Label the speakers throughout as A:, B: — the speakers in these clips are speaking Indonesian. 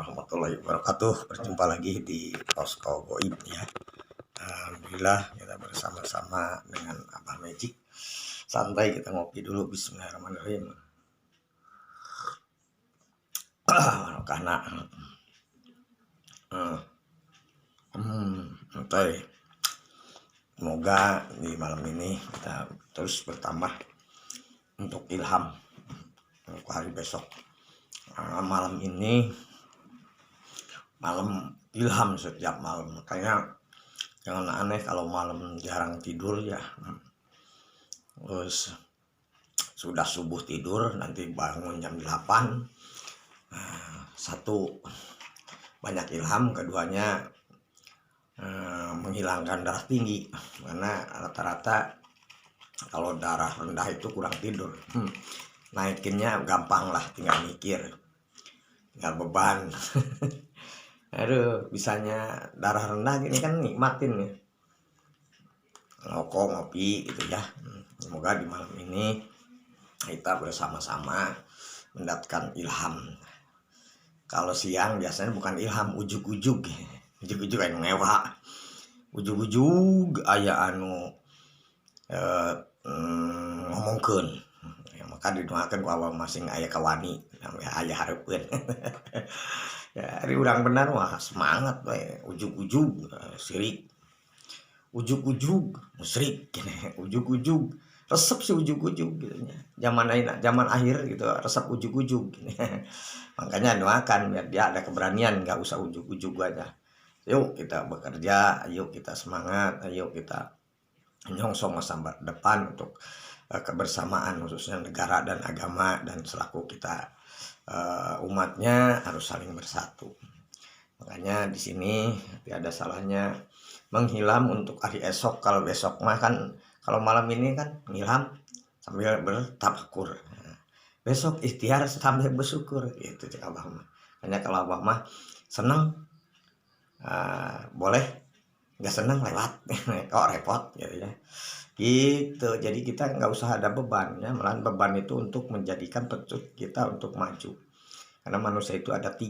A: warahmatullahi wabarakatuh. Berjumpa lagi di Posko Goib ya. Alhamdulillah kita bersama-sama dengan Abah Magic. Santai kita ngopi dulu. Bismillahirrahmanirrahim. Karena santai. Semoga di malam ini kita terus bertambah untuk ilham untuk hari besok. Malam ini malam ilham setiap malam, makanya jangan aneh kalau malam jarang tidur ya. Terus sudah subuh tidur, nanti bangun jam 8. Satu, banyak ilham. Keduanya, menghilangkan darah tinggi, karena rata-rata kalau darah rendah itu kurang tidur. Naikinnya gampang lah, tinggal mikir, tinggal beban. Aduh, bisanya darah rendah gini kan nikmatin ya, ngerokok, ngopi gitu ya. Semoga di malam ini kita bersama-sama mendapatkan ilham. Kalau siang biasanya bukan ilham, ujug-ujug yang mewah, ujug-ujug aya anu ngomongkeun ya, maka didoakan ku awal masing aya kawani aya hareupeun. Ya, hari urang benar wah semangat we, ujug-ujug sirik, ujug-ujug musrik, ujug-ujug resep si ujug-ujug gitu nya. Zaman akhir gitu resep ujug-ujug. Makanya doakan biar dia ada keberanian, nggak usah ujug-ujug aja. Yuk kita bekerja, yuk kita semangat, ayo kita nyongsong masa depan untuk kebersamaan, khususnya negara dan agama, dan selaku kita umatnya harus saling bersatu. Makanya di sini tidak ada salahnya menghilam untuk hari esok. Kalau besok mah kan, kalau malam ini kan menghilam sambil bertafakur. Besok ikhtiar sambil bersyukur gitu cek Abah mah. Hanya kalau Abah mah senang boleh, nggak senang lewat. Kok repot gitu ya. Gitu, jadi kita nggak usah ada beban ya, malahan beban itu untuk menjadikan pecut kita untuk maju. Karena manusia itu ada 3,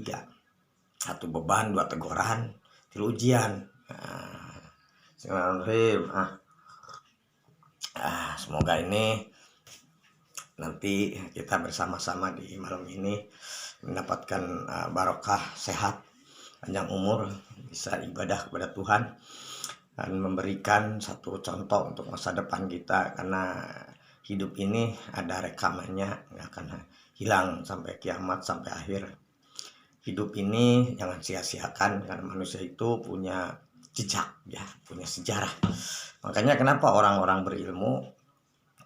A: 1 beban, 2 teguran, 3 ujian. Semoga ini nanti kita bersama-sama di malam ini mendapatkan barokah, sehat, panjang umur, bisa ibadah kepada Tuhan, dan memberikan satu contoh untuk masa depan kita. Karena hidup ini ada rekamannya, nggak akan hilang sampai kiamat, sampai akhir. Hidup ini jangan sia-siakan, karena manusia itu punya jejak ya, punya sejarah. Makanya kenapa orang-orang berilmu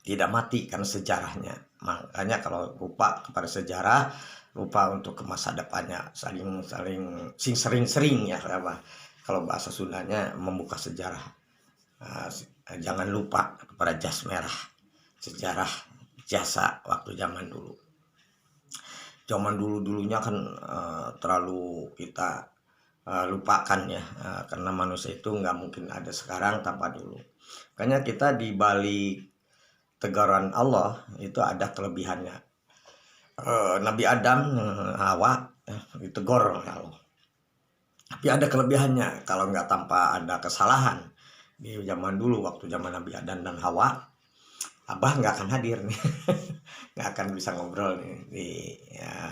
A: tidak mati, karena sejarahnya. Makanya kalau lupa kepada sejarah, lupa untuk ke masa depannya, sering-sering ya, kalau bahasa Sundanya membuka sejarah. Jangan lupa kepada jas merah, sejarah jasa waktu zaman dulu. Zaman dulunya kan terlalu kita lupakan ya, karena manusia itu nggak mungkin ada sekarang tanpa dulu. Makanya kita di balik teguran Allah itu ada kelebihannya. Nabi Adam, Hawa ditegur oleh Allah. Tapi ada kelebihannya, kalau nggak tanpa ada kesalahan di zaman dulu, waktu zaman Nabi Adam dan Hawa, Abah nggak akan hadir nih, nggak akan bisa ngobrol nih di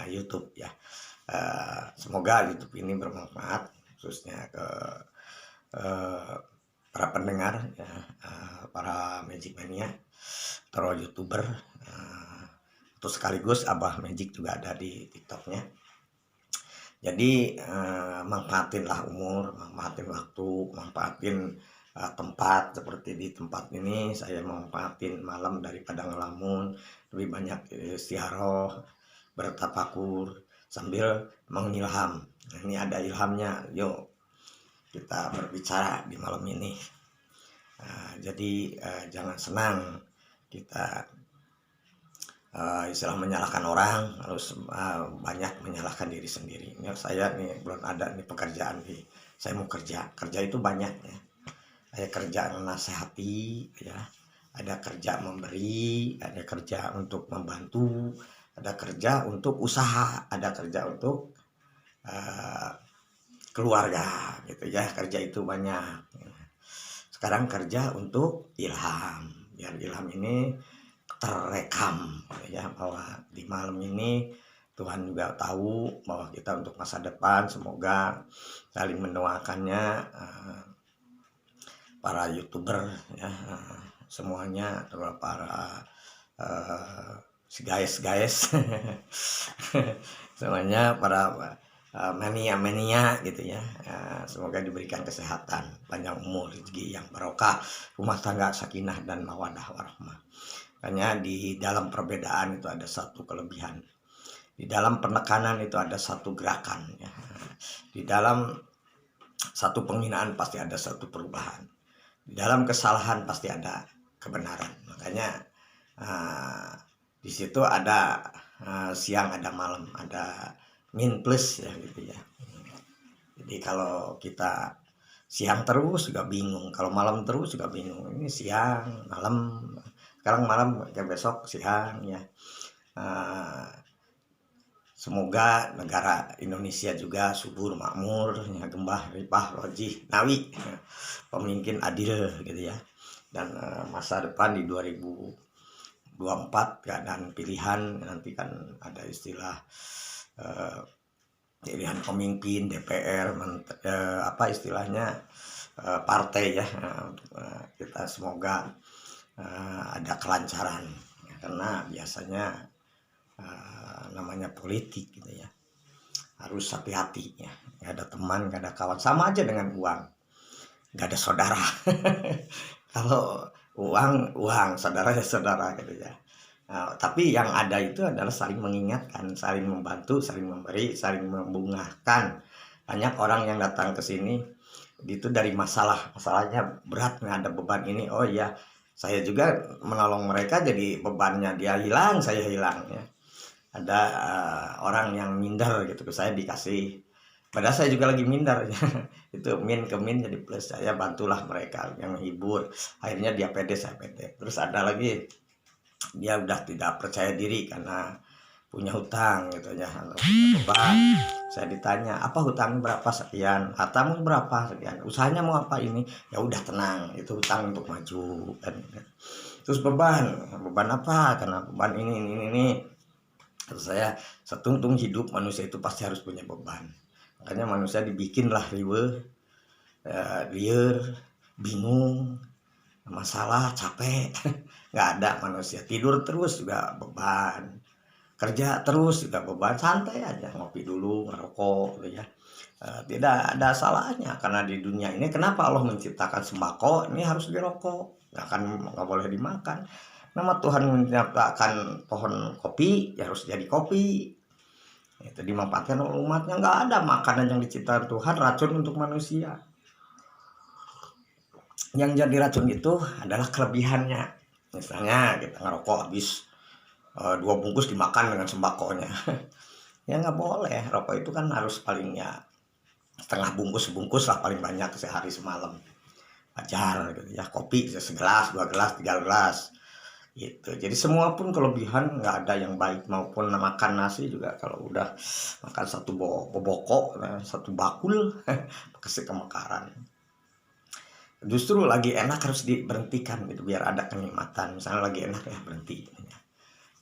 A: YouTube ya. Semoga YouTube ini bermanfaat, khususnya ke para pendengar ya, para Magic Mania atau YouTuber, atau sekaligus Abah Magic juga ada di TikToknya. Jadi manfaatinlah umur, manfaatin waktu, manfaatin tempat. Seperti di tempat ini saya manfaatin malam daripada ngelamun, lebih banyak istiharoh, bertafakur sambil mengilham. Ini ada ilhamnya, yuk kita berbicara di malam ini. Jadi jangan senang kita istilah menyalahkan orang, harus banyak menyalahkan diri sendiri. Ini saya nih belum ada nih pekerjaan nih, saya mau kerja itu banyak ya. Ada kerja menasehati ya, ada kerja memberi, ada kerja untuk membantu, ada kerja untuk usaha, ada kerja untuk keluarga gitu ya. Kerja itu banyak. Sekarang kerja untuk ilham, biar ilham ini terekam ya, bahwa di malam ini Tuhan juga tahu bahwa kita untuk masa depan, semoga saling mendoakannya, para YouTuber ya, semuanya, para si guys semuanya, para mania gitu ya. Semoga diberikan kesehatan, panjang umur, rezeki yang barokah, rumah tangga sakinah dan mawadah warahmah. Makanya di dalam perbedaan itu ada satu kelebihan, di dalam penekanan itu ada satu gerakan ya. Di dalam satu penghinaan pasti ada satu perubahan, di dalam kesalahan pasti ada kebenaran. Makanya di situ ada siang, ada malam, ada min plus ya gitu ya. Jadi kalau kita siang terus juga bingung, kalau malam terus juga bingung. Ini siang, malam, sekarang malam, kayak besok siang ya. Semoga negara Indonesia juga subur, makmur, ya, gembah, ripah, rojih, nawi, pemimpin adil gitu ya. Dan masa depan di 2024 dan pilihan nanti kan ada istilah pilihan pemimpin, DPR, apa istilahnya, partai ya. Kita semoga ada kelancaran ya, karena biasanya namanya politik gitu ya, harus hati-hati ya. Gak ada teman, gak ada kawan, sama aja dengan uang, gak ada saudara. Kalau uang, saudara ya saudara gitu ya. Tapi yang ada itu adalah saling mengingatkan, saling membantu, saling memberi, saling membungahkan. Banyak orang yang datang ke sini itu dari masalahnya berat, nggak ada beban ini, oh iya saya juga menolong mereka, jadi bebannya dia hilang, saya hilang ya. Ada orang yang minder gitu, saya dikasih, padahal saya juga lagi minder ya. Itu min ke min jadi plus, saya bantulah mereka yang menghibur, akhirnya dia pede, saya pede. Terus ada lagi, dia udah tidak percaya diri karena punya hutang gitu ya, beban. Saya ditanya, apa hutang berapa, sekian, hartamu berapa, sekian, usahanya mau apa, ini, ya udah tenang, itu hutang untuk maju kan. Terus beban apa, karena beban ini. Terus saya setungtung hidup manusia itu pasti harus punya beban. Makanya manusia dibikinlah riweuh, liar, bingung, masalah, capek. Nggak ada manusia tidur terus juga beban, kerja terus juga beban, santai aja, ngopi dulu, ngerokok gitu ya. Tidak ada salahnya, karena di dunia ini kenapa Allah menciptakan sembako, ini harus dirokok, nggak boleh dimakan. Nama Tuhan menciptakan pohon kopi, ya harus jadi kopi, itu dimanfaatkan oleh umatnya. Nggak ada makanan yang diciptakan Tuhan racun untuk manusia. Yang jadi racun itu adalah kelebihannya. Misalnya kita ngerokok habis 2 bungkus dimakan dengan sembakonya. Ya nggak boleh, rokok itu kan harus palingnya setengah bungkus, sebungkus lah paling banyak sehari semalam, wajar gitu ya. Kopi segelas, 2 gelas, 3 gelas gitu. Jadi semua pun kelebihan, nggak ada yang baik. Maupun makan nasi juga, kalau udah makan satu bobokok, satu bakul kasih kemekaran. Justru lagi enak harus diberhentikan gitu, biar ada kenikmatan. Misalnya lagi enak ya berhenti.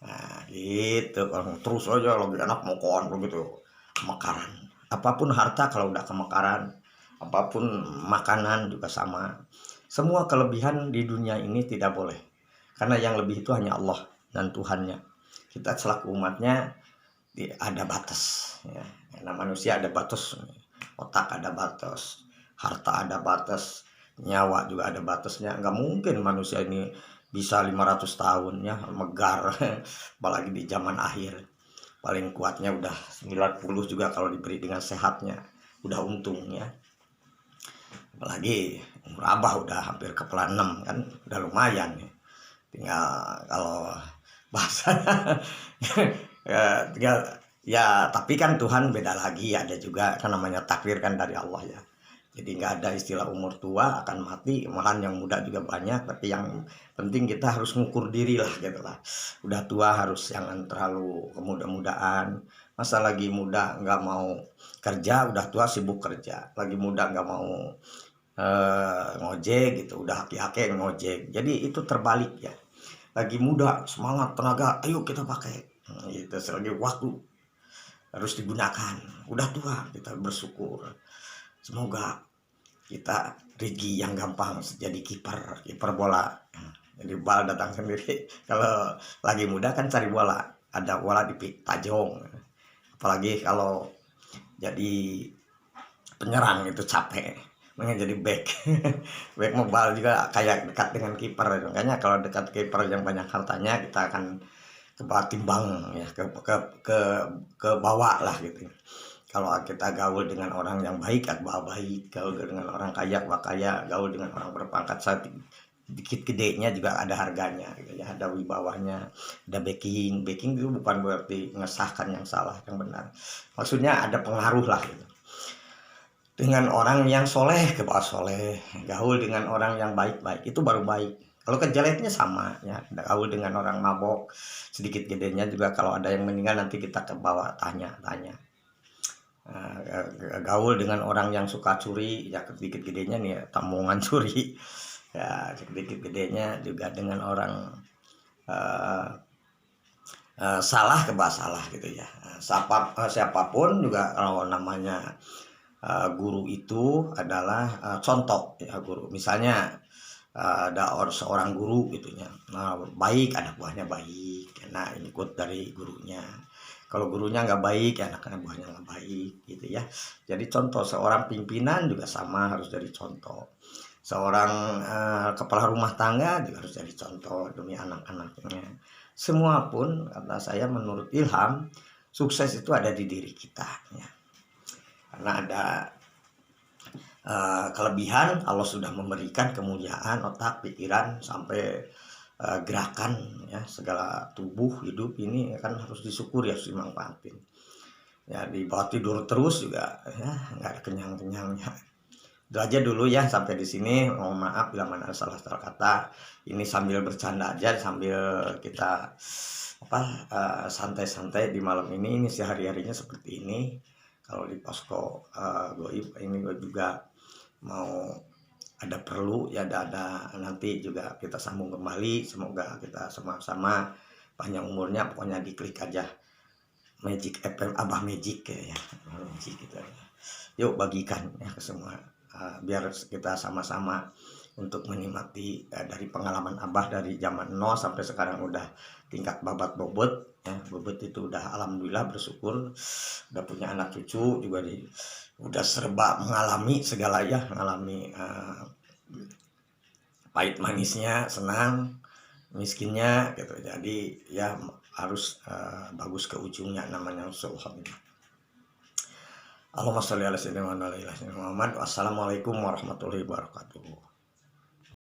A: Nah gitu, kalau terus aja lagi enak mau koan begitu, kemekaran. Apapun harta kalau udah kemekaran, apapun makanan juga sama. Semua kelebihan di dunia ini tidak boleh, karena yang lebih itu hanya Allah dan Tuhannya. Kita selaku umatnya ada batas ya. Karena manusia ada batas, otak ada batas, harta ada batas, nyawa juga ada batasnya. Nggak mungkin manusia ini bisa 500 tahun ya megar. Apalagi di zaman akhir, paling kuatnya udah 90 juga kalau diberi dengan sehatnya, udah untung ya. Apalagi umur Abah udah hampir kepala 6 kan, udah lumayan ya. Tinggal kalau bahasa tinggal ya, tapi kan Tuhan beda lagi, ada juga kan namanya takdir kan dari Allah ya. Jadi nggak ada istilah umur tua akan mati, malahan yang muda juga banyak. Tapi yang penting kita harus ngukur diri lah gitu lah. Udah tua harus jangan terlalu kemuda-mudaan, Masa lagi muda nggak mau kerja, udah tua sibuk kerja. Lagi muda nggak mau ngojek gitu, udah aki-aki ngojek. Jadi itu terbalik ya. Lagi muda, semangat, tenaga, ayo kita pakai. Gitu, selagi waktu harus digunakan. Udah tua, kita bersyukur. Semoga kita Rigi yang gampang jadi kiper bola. Jadi bal datang sendiri. Kalau lagi muda kan cari bola, ada bola di tajong. Apalagi kalau jadi penyerang itu capek. Mending jadi back. Back mobile juga kayak dekat dengan kiper. Makanya kalau dekat kiper yang banyak hartanya, kita akan ke bawah timbang ya, ke bawah lah gitu. Kalau kita gaul dengan orang yang baik, baik, gaul dengan orang kaya, kaya, gaul dengan orang berpangkat dikit gedenya juga ada harganya gitu ya, ada wibawanya, ada backing itu bukan berarti mengesahkan yang salah yang benar, maksudnya ada pengaruh lah gitu. Dengan orang yang soleh ke bawah soleh, gaul dengan orang yang baik itu baru baik. Kalau kejeleknya sama ya, gaul dengan orang mabok sedikit gedenya juga, kalau ada yang meninggal nanti kita ke bawah tanya gaul dengan orang yang suka curi ya, sedikit gedenya nih ya, tambungan curi ya, sedikit gedenya juga dengan orang salah ke bawah salah gitu ya. Siapapun juga kalau namanya guru itu adalah contoh ya. Guru misalnya ada seorang guru gitunya, baik, anak buahnya baik, nah ikut dari gurunya. Kalau gurunya nggak baik, anak-anak buahnya nggak baik gitu ya. Jadi contoh, seorang pimpinan juga sama, harus jadi contoh. Seorang kepala rumah tangga juga harus jadi contoh demi anak-anaknya. Semua pun kata saya, menurut Ilham, sukses itu ada di diri kita ya. Karena ada kelebihan, Allah sudah memberikan kemuliaan otak, pikiran, sampai gerakan ya, segala tubuh hidup ini kan harus disyukuri, harus dimanfaatin ya. Di bawah tidur terus juga ya, nggak ada kenyang-kenyangnya. Itu aja dulu ya, sampai di sini. Mohon maaf bila mana ada salah kata. Ini sambil bercanda aja, sambil kita santai-santai di malam ini sehari-harinya seperti ini. Kalau di posko goib ini gue juga mau ada perlu ya, ada nanti juga kita sambung kembali. Semoga kita sama-sama panjang umurnya. Pokoknya diklik aja Magic FM Abah Magic ya, Magic gitu. Yuk bagikan ya ke semua, biar kita sama-sama untuk menikmati dari pengalaman Abah dari zaman 0 sampai sekarang udah tingkat babat bobot ya. Bobot itu udah alhamdulillah bersyukur, udah punya anak cucu juga, udah serba mengalami segala ya, mengalami pahit manisnya, senang miskinnya gitu. Jadi ya harus bagus ke ujungnya, namanya usul. Allahumma sholli ala sayyidina Muhammad. Wassalamualaikum warahmatullahi wabarakatuh.